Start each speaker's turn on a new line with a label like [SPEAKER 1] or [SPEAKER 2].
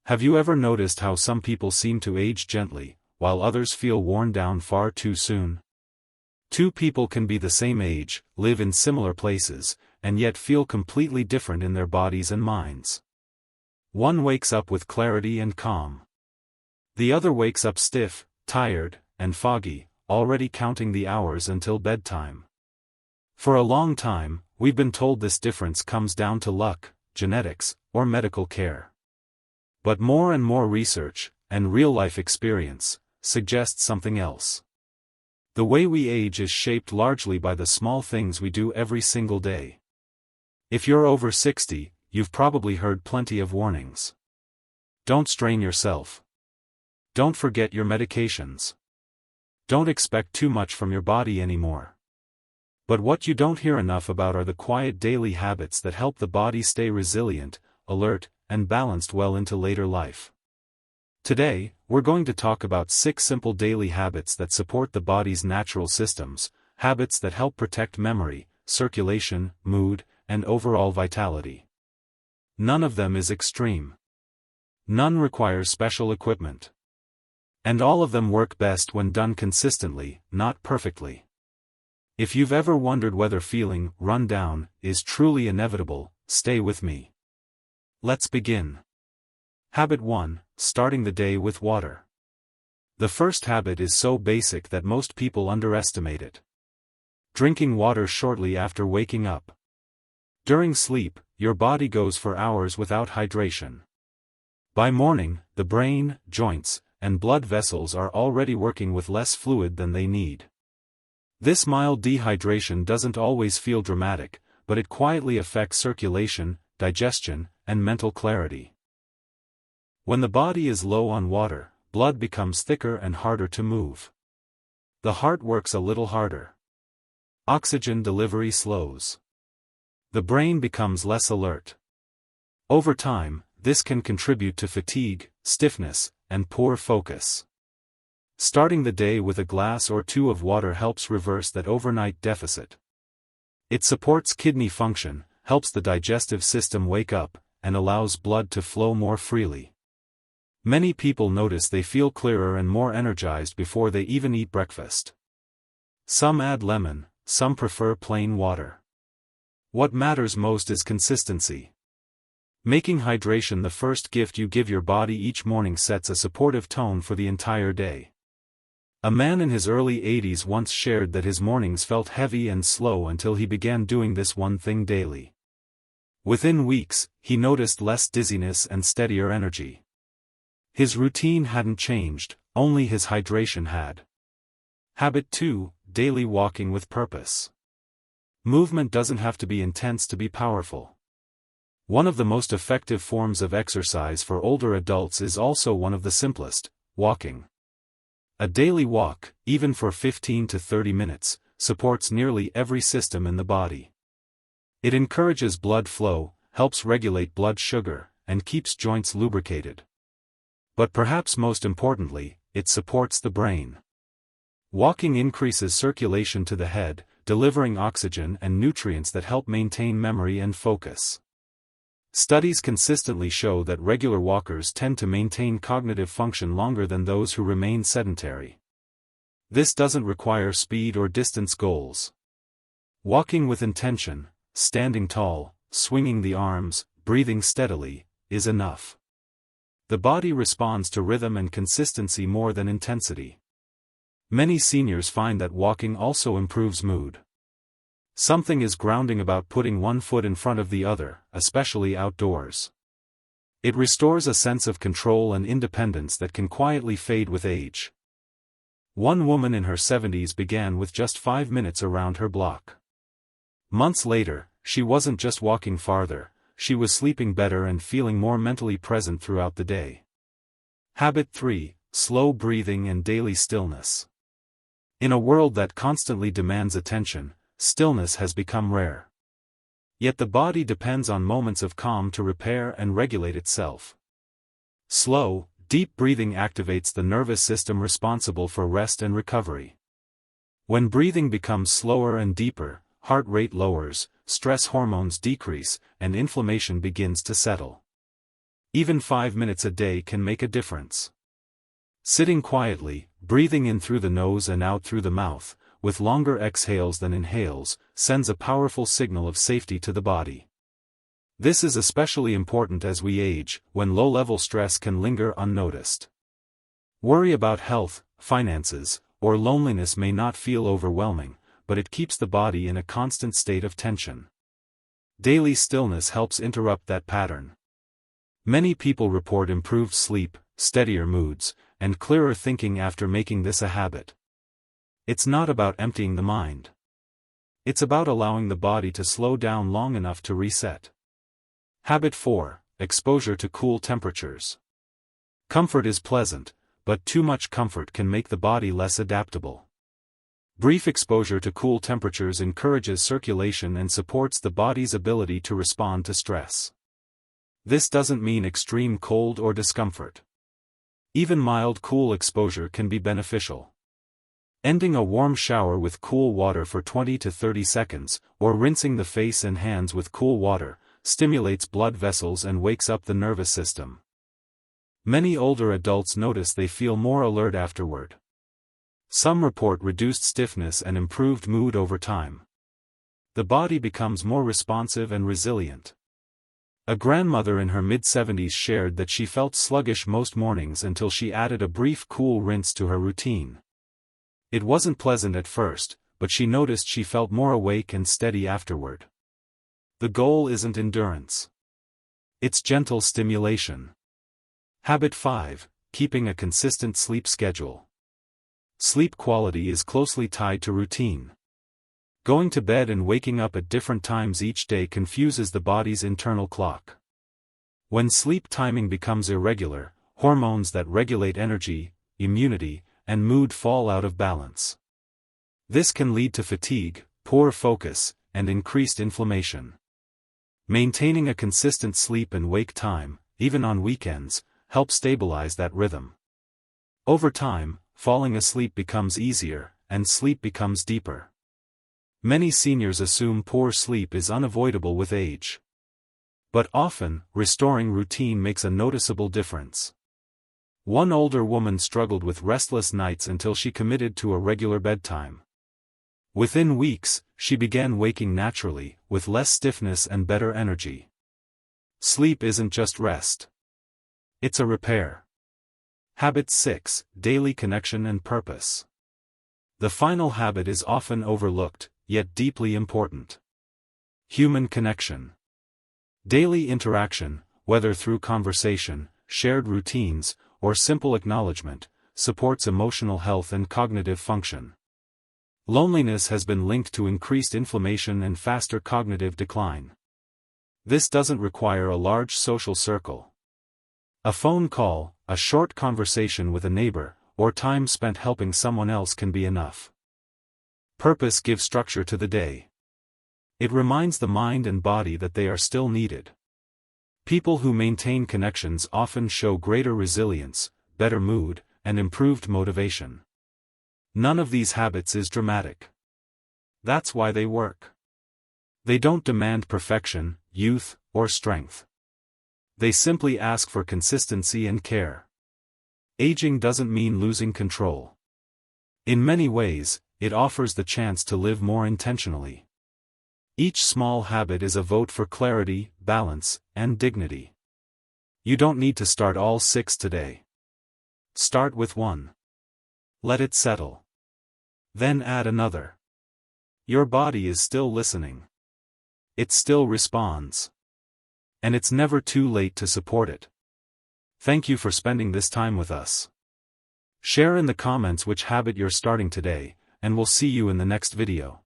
[SPEAKER 1] Have you ever noticed how some people seem to age gently, while others feel worn down far too soon? Two people can be the same age, live in similar places, and yet feel completely different in their bodies and minds. One wakes up with clarity and calm. The other wakes up stiff, tired, and foggy, already counting the hours until bedtime. For a long time, we've been told this difference comes down to luck, genetics, or medical care. But more and more research, and real-life experience, suggests something else. The way we age is shaped largely by the small things we do every single day. If you're over 60, you've probably heard plenty of warnings. Don't strain yourself. Don't forget your medications. Don't expect too much from your body anymore. But what you don't hear enough about are the quiet daily habits that help the body stay resilient, alert, and balanced well into later life. Today, we're going to talk about 6 simple daily habits that support the body's natural systems, habits that help protect memory, circulation, mood, and overall vitality. None of them is extreme. None requires special equipment. And all of them work best when done consistently, not perfectly. If you've ever wondered whether feeling run down is truly inevitable, stay with me. Let's begin. Habit 1, starting the day with water. The first habit is so basic that most people underestimate it. Drinking water shortly after waking up. During sleep, your body goes for hours without hydration. By morning, the brain, joints, and blood vessels are already working with less fluid than they need. This mild dehydration doesn't always feel dramatic, but it quietly affects circulation, digestion, and mental clarity. When the body is low on water, blood becomes thicker and harder to move. The heart works a little harder. Oxygen delivery slows. The brain becomes less alert. Over time, this can contribute to fatigue, stiffness, and poor focus. Starting the day with a glass or 2 of water helps reverse that overnight deficit. It supports kidney function, helps the digestive system wake up, and allows blood to flow more freely. Many people notice they feel clearer and more energized before they even eat breakfast. Some add lemon, some prefer plain water. What matters most is consistency. Making hydration the first gift you give your body each morning sets a supportive tone for the entire day. A man in his early 80s once shared that his mornings felt heavy and slow until he began doing this one thing daily. Within weeks, he noticed less dizziness and steadier energy. His routine hadn't changed, only his hydration had. Habit 2, daily walking with purpose. Movement doesn't have to be intense to be powerful. One of the most effective forms of exercise for older adults is also one of the simplest, walking. A daily walk, even for 15 to 30 minutes, supports nearly every system in the body. It encourages blood flow, helps regulate blood sugar, and keeps joints lubricated. But perhaps most importantly, it supports the brain. Walking increases circulation to the head, delivering oxygen and nutrients that help maintain memory and focus. Studies consistently show that regular walkers tend to maintain cognitive function longer than those who remain sedentary. This doesn't require speed or distance goals. Walking with intention, standing tall, swinging the arms, breathing steadily, is enough. The body responds to rhythm and consistency more than intensity. Many seniors find that walking also improves mood. Something is grounding about putting one foot in front of the other, especially outdoors. It restores a sense of control and independence that can quietly fade with age. One woman in her 70s began with just 5 minutes around her block. Months later, she wasn't just walking farther, she was sleeping better and feeling more mentally present throughout the day. Habit 3, slow breathing and daily stillness. In a world that constantly demands attention, stillness has become rare. Yet the body depends on moments of calm to repair and regulate itself. Slow, deep breathing activates the nervous system responsible for rest and recovery. When breathing becomes slower and deeper, heart rate lowers, stress hormones decrease, and inflammation begins to settle. Even 5 minutes a day can make a difference. Sitting quietly, breathing in through the nose and out through the mouth, with longer exhales than inhales, sends a powerful signal of safety to the body. This is especially important as we age, when low-level stress can linger unnoticed. Worry about health, finances, or loneliness may not feel overwhelming, but it keeps the body in a constant state of tension. Daily stillness helps interrupt that pattern. Many people report improved sleep, steadier moods, and clearer thinking after making this a habit. It's not about emptying the mind. It's about allowing the body to slow down long enough to reset. Habit 4. Exposure to cool temperatures. Comfort is pleasant, but too much comfort can make the body less adaptable. Brief exposure to cool temperatures encourages circulation and supports the body's ability to respond to stress. This doesn't mean extreme cold or discomfort. Even mild cool exposure can be beneficial. Ending a warm shower with cool water for 20 to 30 seconds, or rinsing the face and hands with cool water, stimulates blood vessels and wakes up the nervous system. Many older adults notice they feel more alert afterward. Some report reduced stiffness and improved mood over time. The body becomes more responsive and resilient. A grandmother in her mid-70s shared that she felt sluggish most mornings until she added a brief cool rinse to her routine. It wasn't pleasant at first, but she noticed she felt more awake and steady afterward. The goal isn't endurance. It's gentle stimulation. Habit 5. Keeping a consistent sleep schedule. Sleep quality is closely tied to routine. Going to bed and waking up at different times each day confuses the body's internal clock. When sleep timing becomes irregular, hormones that regulate energy, immunity, and mood fall out of balance. This can lead to fatigue, poor focus, and increased inflammation. Maintaining a consistent sleep and wake time, even on weekends, helps stabilize that rhythm. Over time, falling asleep becomes easier, and sleep becomes deeper. Many seniors assume poor sleep is unavoidable with age. But often, restoring routine makes a noticeable difference. One older woman struggled with restless nights until she committed to a regular bedtime. Within weeks, she began waking naturally, with less stiffness and better energy. Sleep isn't just rest. It's a repair. Habit 6. Daily connection and purpose. The final habit is often overlooked, yet deeply important. Human connection. Daily interaction, whether through conversation, shared routines, or simple acknowledgement, supports emotional health and cognitive function. Loneliness has been linked to increased inflammation and faster cognitive decline. This doesn't require a large social circle. A phone call, a short conversation with a neighbor, or time spent helping someone else can be enough. Purpose gives structure to the day. It reminds the mind and body that they are still needed. People who maintain connections often show greater resilience, better mood, and improved motivation. None of these habits is dramatic. That's why they work. They don't demand perfection, youth, or strength. They simply ask for consistency and care. Aging doesn't mean losing control. In many ways, it offers the chance to live more intentionally. Each small habit is a vote for clarity, balance, and dignity. You don't need to start all 6 today. Start with 1. Let it settle. Then add another. Your body is still listening. It still responds. And it's never too late to support it. Thank you for spending this time with us. Share in the comments which habit you're starting today, and we'll see you in the next video.